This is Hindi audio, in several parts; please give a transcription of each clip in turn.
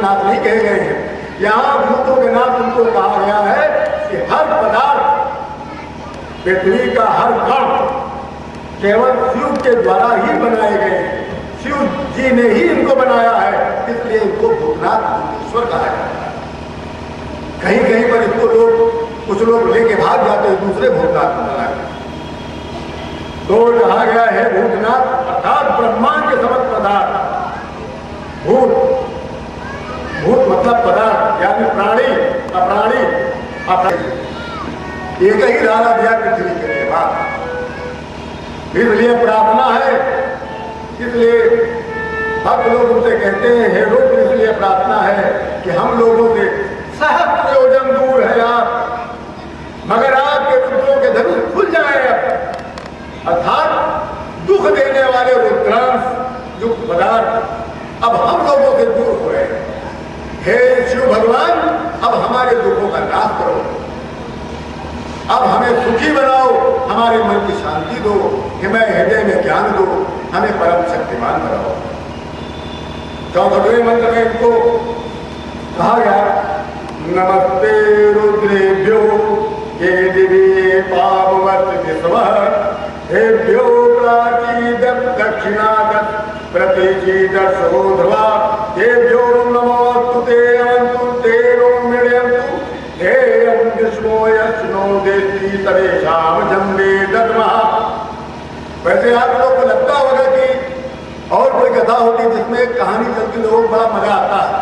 नाथ नहीं कहे गए हैं। यहाँ भूतों के नाथ उनको कहा गया है कि हर पदार्थ, पृथ्वी का हर कण केवल शिव के द्वारा ही बनाए गए हैं। शिव जी ने ही इनको बनाया है, इसलिए इनको भूतनाथ भूतेश्वर कहा जाता है। कहीं कहीं पर इसको कुछ लोग लेके भाग जाते हैं, दूसरे भूतनाथ को बनाए। तो कहा गया है भूतनाथ अर्थात ब्रह्मांड के समस्त पदार्थ। भूत मतलब पदार्थ, यानी प्राणी अप्राणी एक ही धारा दिया पृथ्वी के लिए बात। इसलिए प्रार्थना है, इसलिए भक्त लोग उनसे कहते हैं हे रुद्र, इसलिए प्रार्थना है कि हम लोगों से सहस्त्र योजन दूर है आप, मगर आपके रुद्रों के धनुष खुल जाए। अर्थात दुख देने वाले रुद्रांश दुख पदार्थ अब हम लोगों से दूर हो रहे हैं। हे शिव भगवान, अब हमारे दुखों का नाश करो, अब हमें सुखी बनाओ, हमारे मन की शांति दो, हमें हृदय में ज्ञान दो, हमें परम शक्तिमान बनाओ। 64वें मंत्र में इनको कहा गया नमस्ते रुद्रेभ्यो ये दिव्ये पाववत विश्वः हेभ्यो प्राचीदत् दक्षिणादत् प्रतीचीदर्शो ध्रुवा हेभ्यो नमोऽस्तु ते अवन्तु ते नो मृण्यन्तु हे विष्णो यष्णो देती तरेशाम जम्बे दद्मः। वैसे आप लोग को लगता होगा कि और कोई कथा होती जिसमें कहानी चलती, लोगों को बड़ा मजा आता है।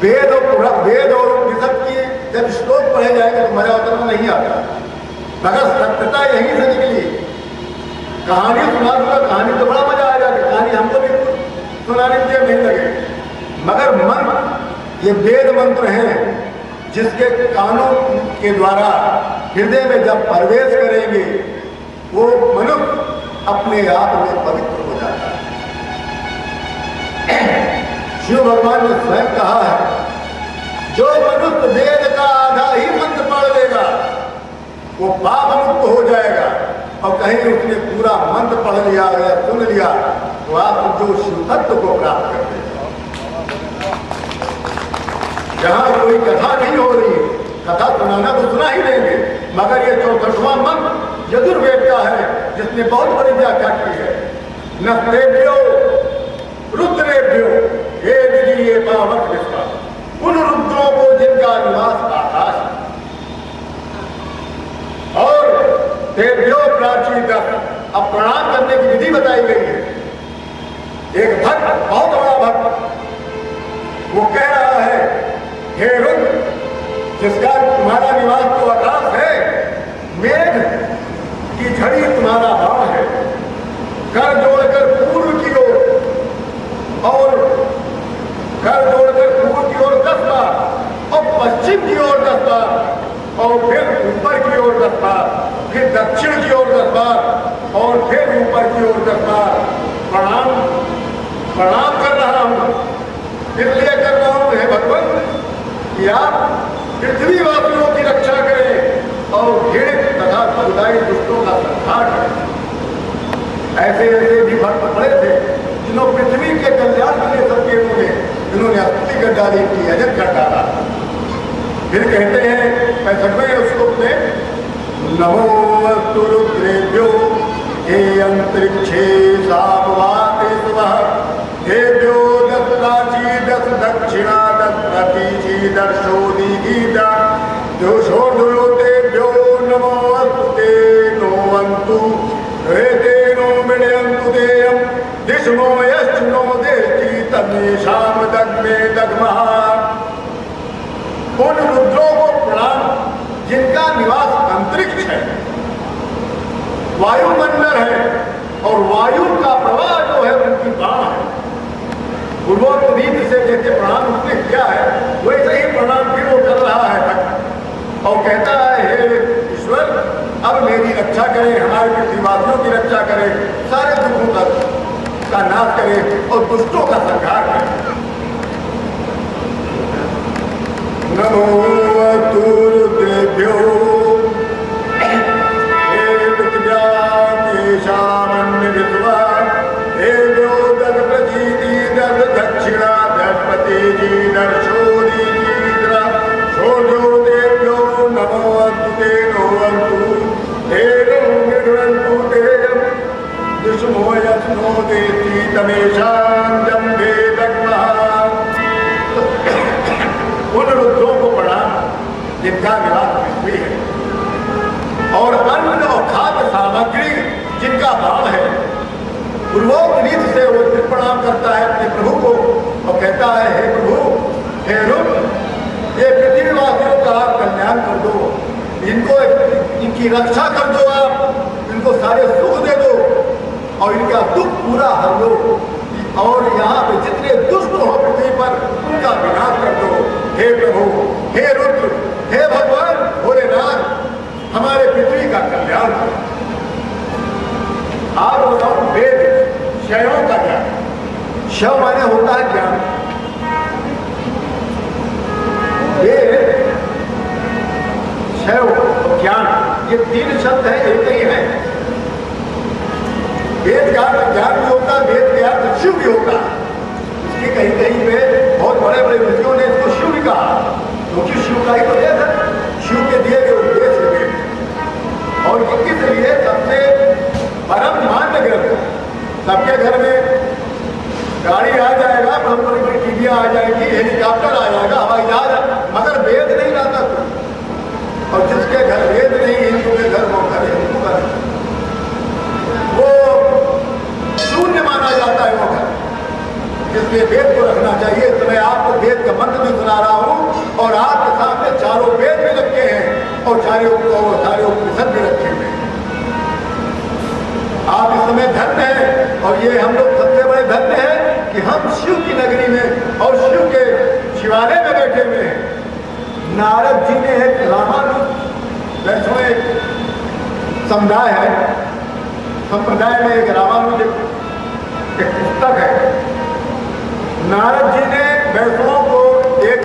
वेद और उपनिषद की जब श्लोक पढ़े जाएंगे तो मजा उतना नहीं आता, मगर सत्यता यहीं से निकली। कहानी सुना कहानी तो बड़ा मजा आ जाएगा, कहानी हमको भी सुनाने के नहीं लगे, मगर मन ये वेद मंत्र हैं जिसके कानों के द्वारा हृदय में जब प्रवेश करेंगे वो मनुष्य अपने आप में पवित्र हो जाता है। शिव भगवान ने स्वयं कहा है जो मनुष्य वेद का आधा ही मंत्र पढ़ लेगा वो पाप मुक्त हो जाएगा, और कहीं उसने पूरा मंत्र पढ़ लिया या सुन लिया तो आप जो शिवत्व को प्राप्त कर देगा। जहां कोई कथा नहीं हो रही, कथा सुनाना तो सुना ही देंगे, मगर ये 64वां मंत्र यजुर्वेद का है जिसने बहुत बड़ी व्याख्या की है। नस्तेभ्यो रुद्रेभ्यो हे दिव्ये पावक विश्व, उन रुद्रों को जिनका निवास आकाश और देव्यो प्राचीन। अब प्रणाम करने की विधि बताई गई है। एक भक्त, बहुत बड़ा भक्त, वो कह रहा है हे रुद्र, जिसका तुम्हारा निवास तो आकाश है, मेघ की झड़ी तुम्हारा बाण है, कर जोड़कर पूर्व की ओर और कर जोड़कर पूर्व की ओर 10 बार और पश्चिम की ओर 10 बार और फिर ऊपर की ओर 10 बार, फिर दक्षिण की ओर 10 बार और फिर ऊपर की ओर 10 बार प्रणाम कर रहा हूं। इसलिए कर रहा हूं हे भगवान कि आप पृथ्वी वासियों की रक्षा करें और घृणित तथा समुदायी दुष्टों का संहार करें। ऐसे ऐसे भी भक्त पड़े थे जिन्होंने पृथ्वी के कल्याण के लिए सबके जिन्होंने अस्तुति कर डाली, की अजत कर डाला। फिर कहते हैं 65वें श्लोक में नमोऽस्तु रुद्रेभ्यो हे अंतरिक्षे सापवाते स्वः हेभ्यो दत्ताची दस दक्षिणा दत्तीची दर्शो दीगीता दोषोर्धयो तेभ्यो नमोऽस्तु ते नोऽन्तु हे ते नो मृण्यन्तु तेयं दिशमो यश्चनो देति तमेषां दग्मे दग्मः। उन रुद्रों को प्रणाम जिनका निवास अंतरिक्ष है, वायुमंडल है और वायु का प्रवाह जो है उनकी बाण है। पूर्वोक्त रीति से जैसे प्रणाम उसने किया है वैसे ही प्रणाम फिर वो कर रहा है भक्त, और कहता है हे ईश्वर, अब मेरी रक्षा करें, हमारे पृथ्वीवासियों की रक्षा करें, सारे दुखों का नाश करें और दुष्टों का संहार करें। नमोऽस्तु रुद्रेभ्यो हे पृथिव्यामेषामन्य विश्वा हेभ्यो दश प्रचीति दश दक्षिणा दश जिनका निवास पृथ्वी है, और अन्न और खाद्य सामग्री जिनका भाव है। पूर्वोक्त रीत से वो फिर प्रणाम करता है अपने प्रभु को और कहता है, हे प्रभु, हे रुद्र, ये पृथ्वीवासियों का आप कल्याण कर दो, इनको इनकी रक्षा कर दो, आप इनको सारे सुख दे दो और इनका दुख पूरा हर लो, और यहाँ पे जितने दुष्ट हो पृथ्वी पर उनका विनाश कर दो। हे प्रभु, हे रुद्र, हे भगवान भोलेनाथ, हमारे पृथ्वी का कल्याण करो। आप बताओ, वेद शयों का ज्ञान, शव माने होता है ज्ञान। वेद, शव और ज्ञान, ये तीन शब्द है, एक ही है। वेद का ज्ञान भी होता है, वेद का अर्थ शिव भी होता है। इसके कहीं कहीं पे बहुत बड़े बड़े ऋषियों ने इसको शिव भी कहा, क्योंकि शिव का ही तो वेद है, शिव के दिए गए उपदेश है वेद। और इसलिए सबसे परम मान्य ग्रंथ। सबके घर में गाड़ी आ जाएगा, बड़ी बड़ी टीवियां आ जाएगी, हेलीकॉप्टर आ जाएगा, हवाई जहाज, मगर वेद नहीं लाता कोई। और जिसके घर वेद नहीं, हिंदू के घर वो घर हिंदू का वो शून्य माना जाता है वो घर, जिसमें वेद को रखना चाहिए। तो मैं आपको वेद का मंत्र भी सुना रहा हूँ और आपके सामने चारों वेद भी रखे हैं और सारे उपनिषद भी रखे हुए हैं। आप इस समय धन्य हैं, और ये हम लोग सबसे बड़े धन्य हैं कि हम शिव की नगरी में और शिव के शिवालय में बैठे हुए हैं। नारद जी ने एक रामानुज वैष्णव समुदाय है, संप्रदाय में एक रामानुज एक पुस्तक है। नारद जी ने वैष्णवों को एक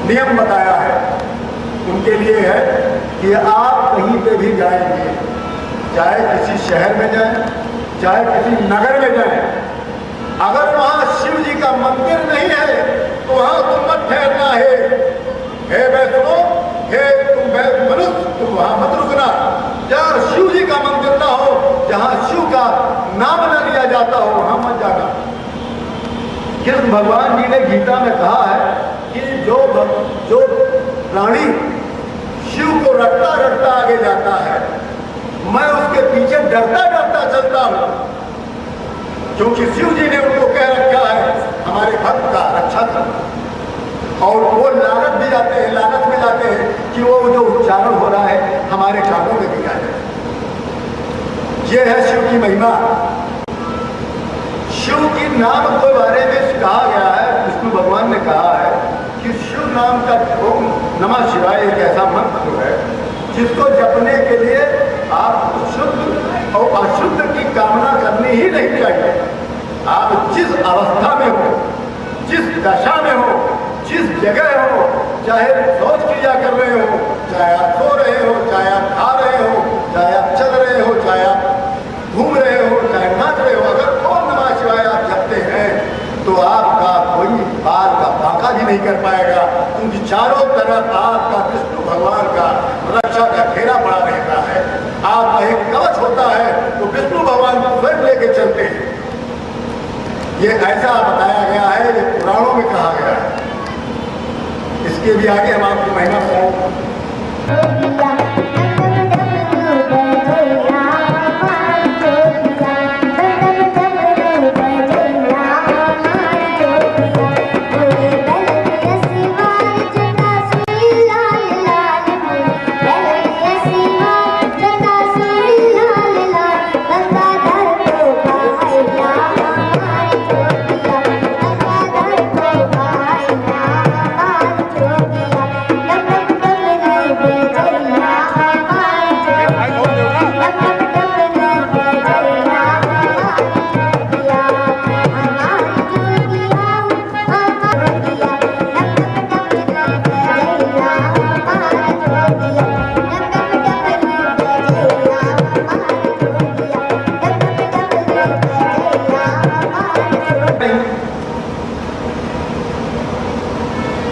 नियम बताया है, उनके लिए है कि आप कहीं पे भी जाएंगे, चाहे किसी शहर में जाएं, चाहे किसी नगर में जाएं, अगर वहां शिव जी का मंदिर नहीं है तो वहां तुम मत ठहरना है। हे वैष्णव, हे तुम मनुष्य, तुम वहां मत रुकना जहां शिव जी का मंदिर ना हो, जहां शिव का नाम न लिया जाता हो, वहां मत जाना। कृष्ण भगवान जी ने गीता में कहा है कि जो प्राणी शिव को रटता रटता आगे जाता है, मैं उसके पीछे डरता डरता चलता हूं, क्योंकि शिव जी ने उनको कह रखा है हमारे भक्त का रक्षा करना। और वो लालच भी जाते हैं, लालच में जाते हैं कि वो जो उच्चारण हो रहा है हमारे कानों में भी आ जाए। ये है शिव की महिमा। शिव की नाम के बारे में कहा गया है, विष्णु भगवान ने कहा है कि शिव नाम का ओम नमः शिवाय एक ऐसा मंत्र है जिसको जपने के लिए आप शुद्ध और अशुद्ध की कामना करनी ही नहीं चाहिए। आप जिस अवस्था में हो, जिस दशा में हो, जिस जगह हो, चाहे शौच क्रिया कर रहे हो, चाहे आप सो रहे हो, चाहे आप खा रहे हो, चाहे आप चल रहे हो, चाहे आप घूम रहे हो, चाहे नाच रहे हो, अगर ओम नमः शिवाय आप जपते हैं तो आपका कोई बाल का बांका भी नहीं कर पाएगा, क्योंकि चारों तरफ आपका विष्णु भगवान का रक्षा का घेरा पड़ा रहता है। आपका एक कवच होता है तो विष्णु भगवान स्वयं लेके चलते हैं। ये ऐसा बताया गया है, ये पुराणों में कहा गया है। इसके भी आगे हम आपकी महिमा बताएंगे।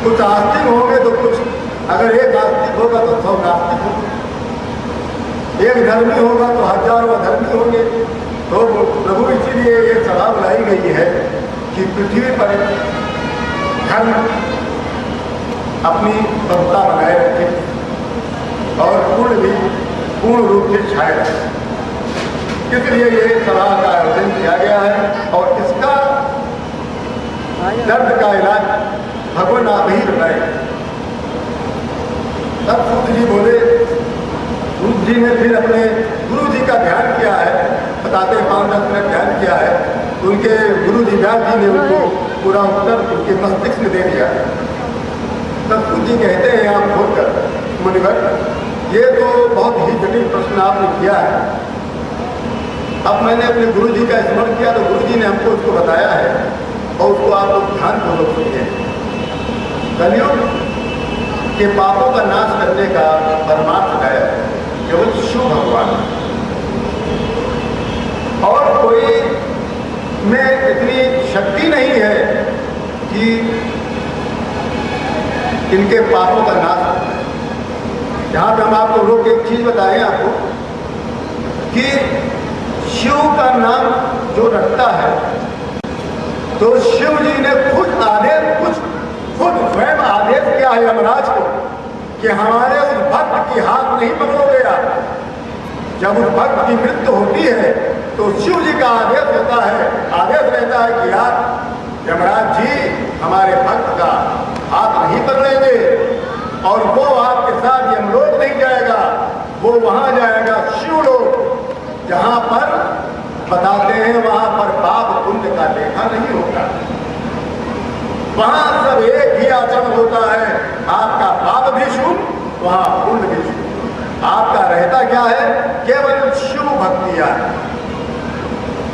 कुछ आस्तिक होंगे तो कुछ, अगर एक आस्तिक होगा तो 100 नास्तिक होंगे, एक धर्मी होगा तो हजारों अधर्मी होंगे। तो प्रभु इसीलिए ये सभा बुलाई गई है कि पृथ्वी पर धर्म अपनी प्रभुता बनाए रखे और पूर्ण रूप से छाए रखे। इसलिए ये सभा का आयोजन किया गया है और इसका दर्द का इलाज भगवान आप ही बताए। तब सूत जी बोले, सूत जी ने फिर अपने गुरु जी का ध्यान किया है, बताते 5-10 मिनट ध्यान किया है, उनके गुरु जी व्यास जी ने उनको पूरा उत्तर उनके मस्तिष्क में दे दिया। तब सूत जी कहते हैं आप खोलकर, मुनिवर ये तो बहुत ही जटिल प्रश्न आपने किया है। अब मैंने अपने गुरु जी का स्मरण किया तो गुरु जी ने हमको उसको बताया है और उसको आप लोग ध्यानपूर्वक सुनिए। कलयुग के पापों का नाश करने का परमार्थ है केवल शिव भगवान, और कोई में इतनी शक्ति नहीं है कि इनके पापों का नाश हो। यहाँ पे हम आपको रोक एक चीज बताएं आपको कि शिव का नाम जो रखता है तो शिव जी ने खुद स्वयं आदेश किया है यमराज को कि हमारे उस भक्त की हाथ नहीं पकड़ोगे आप। जब उस भक्त की मृत्यु होती है तो शिव जी का आदेश होता है, आदेश रहता है कि यार यमराज जी हमारे भक्त का हाथ नहीं पकड़ेंगे और वो आपके साथ यमलोक नहीं जाएगा, वो वहां जाएगा शिवलोक, जहां पर बताते हैं वहां पर पाप पुण्य का लेखा नहीं होता। वहां सब एक ही आचरण होता है, आपका पाप भी शून्य, वहां पुण्य भी शून्य। आपका रहता क्या है? केवल शिव भक्तियां।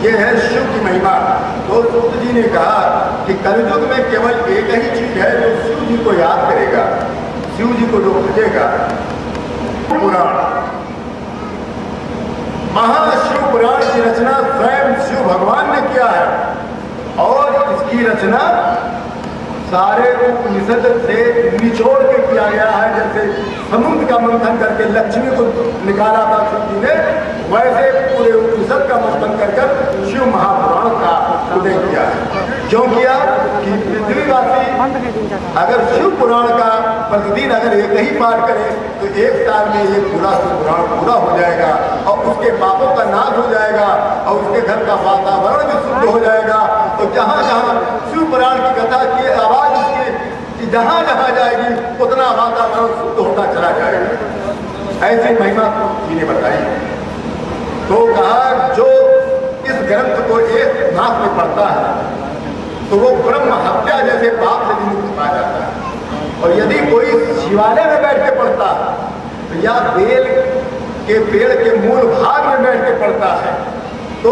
ये है शिव की महिमा। तो सूत जी ने कहा कि कलयुग में केवल एक ही चीज है जो शिव जी को याद करेगा, शिव जी को जो भजेगा। पुराण, महाशिव पुराण की रचना स्वयं शिव भगवान ने किया है और इसकी रचना सारे उपनिषद से निचोड़ के किया गया है। जैसे समुद्र का मंथन करके लक्ष्मी को निकाला था शिव जी ने, वैसे पूरे उपनिषद का मंथन कर शिव महापुराण का उदय किया है। क्यों किया कि पृथ्वीवासी अगर शिव पुराण का प्रतिदिन अगर एक ही पाठ करे तो एक साल में ये पूरा शिव पुराण पूरा हो जाएगा और उसके पापों का नाश हो जाएगा और उसके घर का वातावरण भी शुद्ध हो जाएगा। तो जहाँ जहाँ शिव पुराण की कथा की आवाज उसकी जहाँ जहाँ जाएगी उतना वातावरण शुद्ध होता चला जाएगा। ऐसी महिमा जी ने बताई। तो कहा जो इस ग्रंथ को एक नाथ में पढ़ता है तो वो ब्रह्म हत्या जैसे पाप से भी मुक्त पा जाता है। और यदि कोई शिवालय में बैठ के पढ़ता है तो या बेल के पेड़ के मूल भाग में बैठ के पढ़ता है तो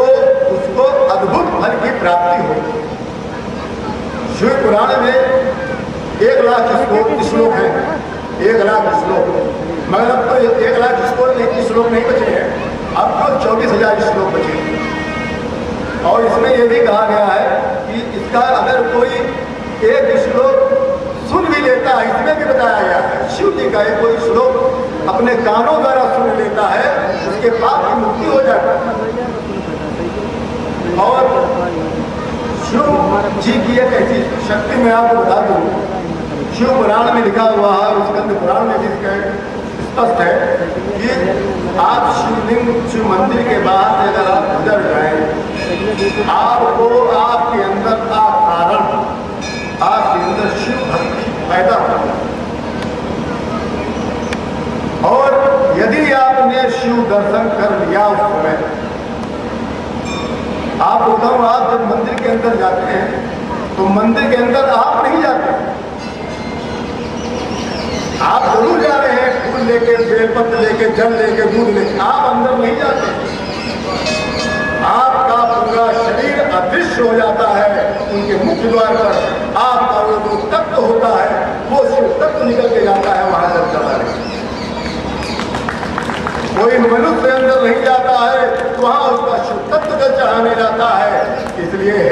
उसको अद्भुत फल की प्राप्ति होगी। शिव पुराण में 1,00,000 श्लोक है, 1,00,000 श्लोक, मगर अब तो 1,00,000 श्लोक नहीं बचे हैं, अब तो 24,000 श्लोक बचे हैं। और इसमें यह भी कहा गया है कि इसका अगर कोई एक श्लोक सुन भी लेता है, इसमें भी बताया गया है शिव जी का एक कोई श्लोक अपने कानों द्वारा सुन लेता है उसके पाप की मुक्ति हो जाता है। और शिव जी की एक ऐसी शक्ति मैं आपको बता दूं, शिव पुराण में लिखा हुआ है, स्कंद पुराण में भी स्पष्ट है कि आप शिवलिंग शिव मंदिर के बाहर से अगर आप गुजर जाए आपको आपके अंदर कारण आपके अंदर शिव भक्ति पैदा होगा। और यदि आपने शिव दर्शन कर लिया उस समय, आप बताऊं आप जब मंदिर के अंदर जाते हैं तो मंदिर के अंदर आप नहीं जाते, आप जरूर जा रहे हैं फूल लेके, बेलपत्र लेके, जल लेके, दूध लेके, आप अंदर नहीं जाते। आपका पूरा शरीर अदृश्य हो जाता है उनके मुख्य द्वार पर। आपका वो जो तत्व होता है वो शिव तत्व निकल के जाता है वहां जब चला रहे। कोई मनुष्य अंदर नहीं जाता है तो वहां उसका शिव तत्व जल चढ़ाने जाता है। इसलिए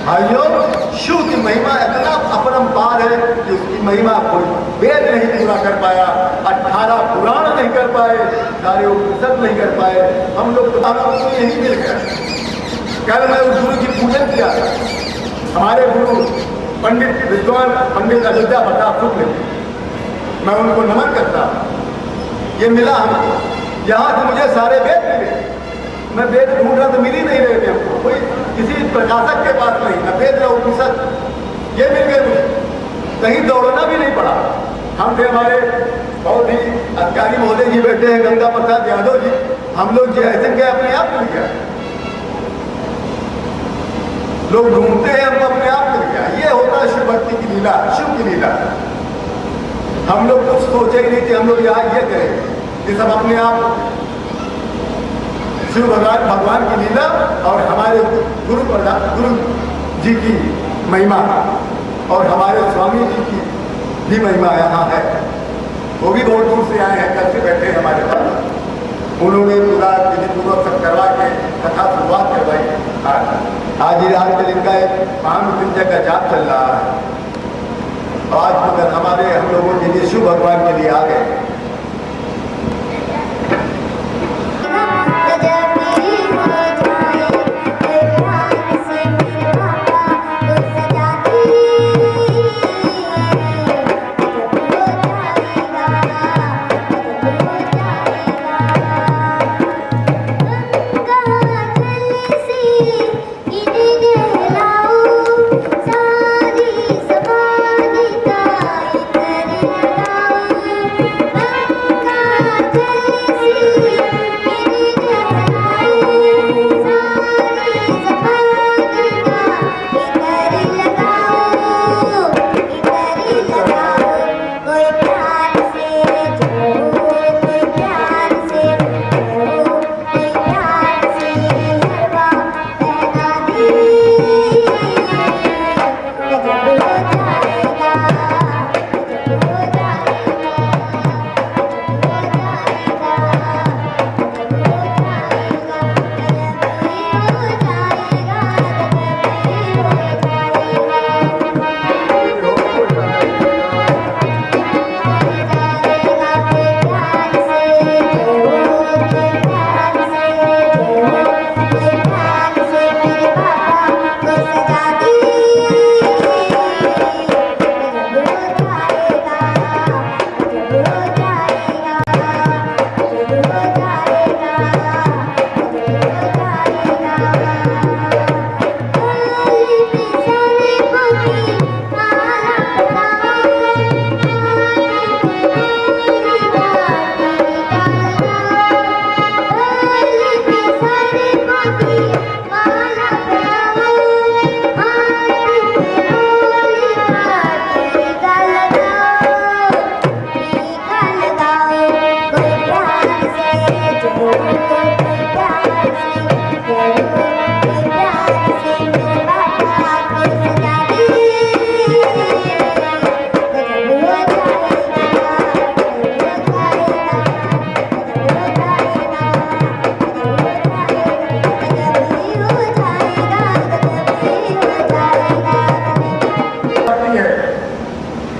भाइयों शिव की महिमा इतना अपरंपार है कि उसकी महिमा कोई वेद नहीं पूरा कर पाया, 18 पुराण नहीं कर पाए, सारे उपनिषद नहीं कर पाए। हम लोग तो यही मिल गए। कल मैं उस गुरु की पूजन किया, हमारे गुरु पंडित विद्वान पंडित अयोध्या प्रताप शुक्ल मैं उनको नमन करता हूँ। ये मिला हमको, यहाँ से मुझे सारे वेद मिले। मैं वेद ढूंढ रहा तो मिल ही नहीं रहे थे हमको, कोई किसी प्रकाशक के पास नहीं, न वेद न उपनिषद, ये मिल गए मुझे। कहीं दौड़ना भी नहीं पड़ा। हम थे, हमारे बहुत ही अधिकारी महोदय जी बैठे हैं, गंगा प्रसाद यादव जी, हम लोग जो ऐसे गए अपने आप मिल गया। लोग ढूंढते हैं, हमको अपने आप मिल गया। ये होता है शिव भक्ति की लीला, शिव की लीला। हम लोग कुछ सोचे ही नहीं कि हम लोग यहाँ ये करें, ये सब अपने आप शिव भगवान की लीला और हमारे गुरु जी की महिमा और हमारे स्वामी जी की भी महिमा यहाँ है। वो भी बहुत दूर से आए हैं, कल से बैठे हैं हमारे पास। उन्होंने पूरा विधि पूर्वक सब करवा के कथा शुरुआत करवाई। आज ही रात कल इनका एक महामृत्युंजय का जाप चल रहा है। आज मगर हमारे हम लोगों के लिए शिव भगवान के लिए आ गए।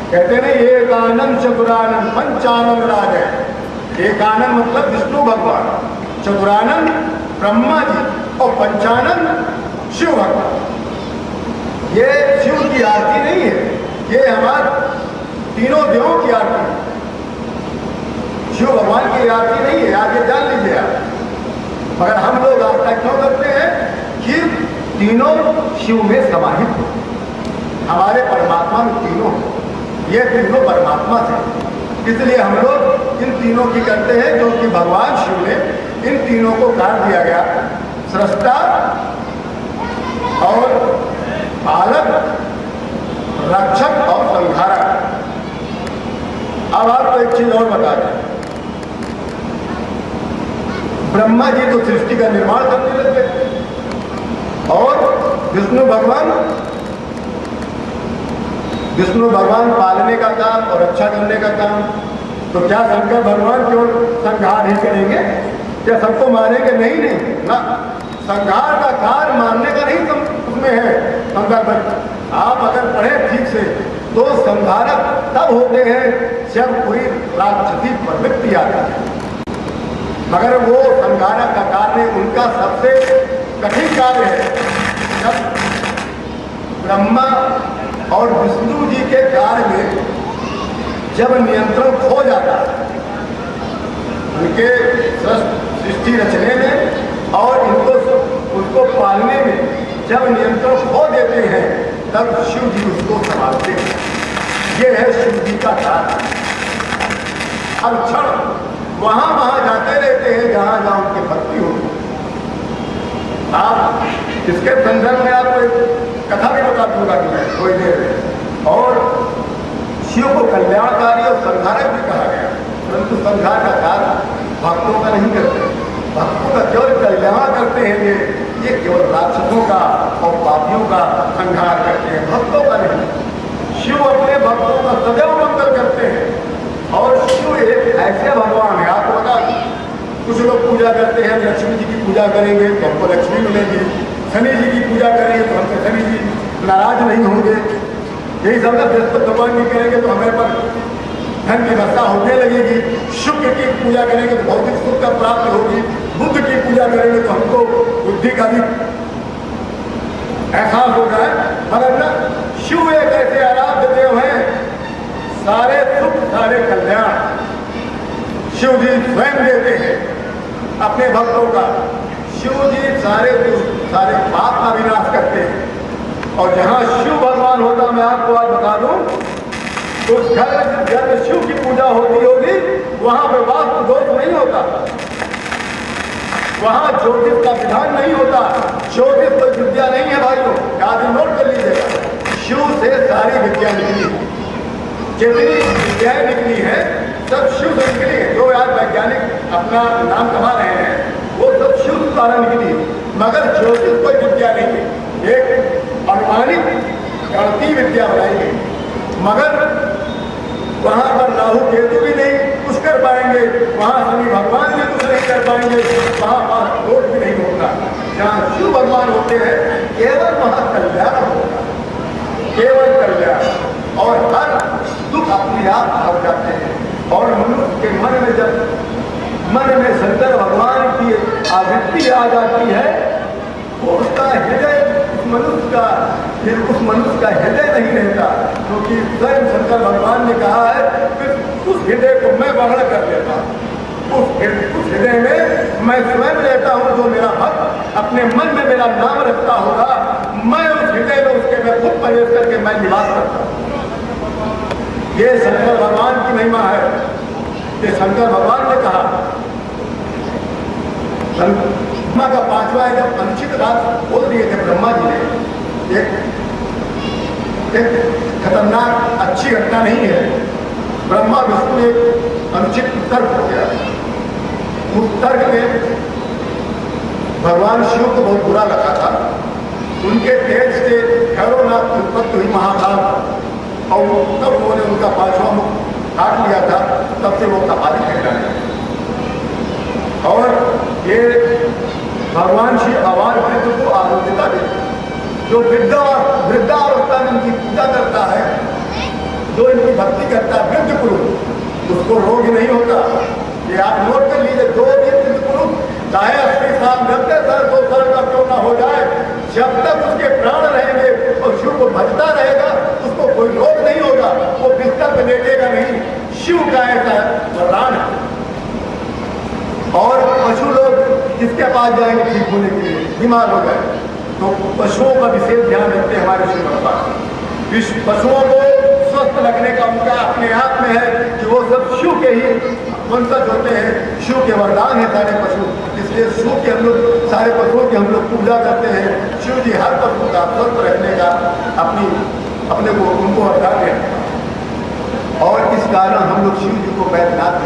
कहते नहीं एकानंद चतुरानंद पंचानंद राज है। एकानंद मतलब विष्णु भगवान, चतुरानंद ब्रह्मा जी और पंचानंद शिव भगवान। ये शिव की आरती नहीं है, ये हमारे तीनों देवों की आरती है, शिव भगवान की आरती नहीं है। आगे जान लीजिए आप। मगर हम लोग आस्था क्यों करते हैं कि तीनों शिव में समाहित हो, हमारे परमात्मा में तीनों, ये तीनों परमात्मा से, इसलिए हम लोग इन तीनों की करते हैं, क्योंकि भगवान शिव ने इन तीनों को काट दिया गया, सृष्टा और पालक, रक्षक और संहारक। अब आपको एक चीज और बता दें, ब्रह्मा जी तो सृष्टि का निर्माण करने लगे और विष्णु भगवान पालने का काम और रक्षा करने का काम। तो क्या शंकर भगवान क्यों संहार ही करेंगे? क्या सबको मारेंगे? नहीं नहीं ना, संहार का कार्य मारने का नहीं उसमें है संदर्भ। आप अगर पढ़े ठीक से तो संहारक तब होते हैं जब कोई राक्षसी प्रवृत्ति आती है, मगर वो संहारक का कार्य उनका सबसे कठिन कार्य है। जब ब्रह्मा और विष्णु जी के कार्य में जब नियंत्रण खो जाता है उनके सृष्टि रचने में और उसको पालने में जब नियंत्रण खो देते हैं तब शिव जी उसको संभालते हैं। ये है शिव जी का कार्य। हर क्षण वहां जाते रहते हैं जहां जहां उनकी भक्ति होती। आप इसके संदर्भ में आपको एक कथा भी बता दूंगा कि मैं थोड़ी देर में। और शिव को कल्याणकारी और संहारक भी कहा गया, परंतु संहार का कार्य भक्तों का नहीं करते। भक्तों का केवल कल्याण करते हैं, ये केवल राक्षसों का और पापियों का संहार करते हैं, भक्तों का नहीं। शिव अपने भक्तों का सदैव मंगल करते हैं। और शिव एक ऐसे भगवान है, आपको बता कुछ लोग पूजा करते हैं, लक्ष्मी जी की पूजा करेंगे तो हमको लक्ष्मी मिलेगी, शनि जी की पूजा करेंगे तो हमसे शनि जी नाराज नहीं होंगे, यही सब बृहस्पति भगवान की करेंगे तो हमें पर धन की वर्षा होने लगेगी, शुक्र की पूजा करेंगे तो भौतिक सुख का प्राप्त होगी, बुद्ध की पूजा करेंगे तो हमको बुद्धि का भी एहसास होगा। मगर ना, शिव एक ऐसे आराध्य देव हैं, सारे सुख सारे कल्याण शिव जी स्वयं देते हैं अपने भक्तों का। शिव जी सारे पाप का विनाश करते हैं। और जहां शिव भगवान होता, मैं आपको आज बता दूं, उस घर जब शिव की पूजा होती होगी वहां पर वास्तु दोष नहीं होता, वहां ज्योतिष का विधान नहीं होता। ज्योतिष कोई विद्या नहीं है भाइयों, आदि नोट कर लीजिएगा। शिव से सारी विद्या निकली है, जितनी विद्याएं निकली है सब शिव से निकली है। जो आज वैज्ञानिक अपना नाम कमा रहे हैं वो सब शिव द्वारा निकली है। मगर ज्योतिष कोई विद्या नहीं है, एक अनुमानित गणती विद्या बनाई गई। मगर वहां पर राहु केतु भी नहीं कुछ कर पाएंगे, वहां शनि भगवान भी कुछ नहीं कर पाएंगे, वहां दोष भी नहीं होगा। जहां शिव भगवान होते हैं केवल वहां कल्याण होगा, केवल कल्याण। और हर दुख अपने आप हट जाते हैं। और मनुष्य के मन में जब मन में शंकर भगवान की आवृत्ति आ जाती है वो उसका हृदय उस मनुष्य का हृदय नहीं रहता, क्योंकि स्वयं शंकर भगवान ने कहा है कि उस हृदय को मैं वर्ण कर लेता हूँ, उस हृदय में मैं स्वयं रहता हूँ। जो मेरा भक्त अपने मन में मेरा नाम रखता होगा, मैं उस हृदय में उसके मैं खुद प्रवेश करके मैं निवास करता हूँ। ये शंकर भगवान की महिमा है। ये शंकर भगवान ने कहा, ब्रह्मा का पांचवा है, जब अनुचित बात बोल दिए थे ब्रह्मा जी ने, एक खतरनाक अच्छी घटना नहीं है। ब्रह्मा विष्णु एक अनुचित तर्क हो गया, उस तर्क में भगवान शिव को बहुत बुरा लगा था। उनके तेज से भैरवनाथ उत्पत्ति हुई महाकाल, और तब उन्होंने उनका पांचवा मुख काट लिया था, तब से वो कपाली फेंक रहे। और ये भगवान शिव आवाज वृद्ध को आरोग्यता देते, जो वृद्धावस्था में इनकी पूजा करता है, जो इनकी भक्ति करता है वृद्ध पुरुष, उसको रोग नहीं होता। ये आप नोट कर लीजिए, जो भी वृद्ध पुरुष चाहे 80 साल 90 साल 100 साल का क्यों ना हो जाए, जब तक उसके प्राण रहेंगे और शिव को भजता रहेगा उसको कोई रोग नहीं होगा, वो बिस्तर पर लेटेगा नहीं। शिव का ऐसा वरदान है। और पशु लोग जिसके पास जाएंगे ठीक होने के लिए, बीमार हो गए तो पशुओं का विशेष ध्यान रखते हैं हमारे शिव भगवान। पशुओं को स्वस्थ रखने का उनका अपने आप में है कि वो सब शिव के ही वंशज होते हैं, शिव के वरदान है सारे पशु। इसलिए शिव के हम लोग सारे पशुओं की हम लोग पूजा करते हैं। शिव जी हर पशु का स्वस्थ रखने का अपने को उनको वरदान है। और इस कारण हम लोग शिव जी को वैद्यनाथ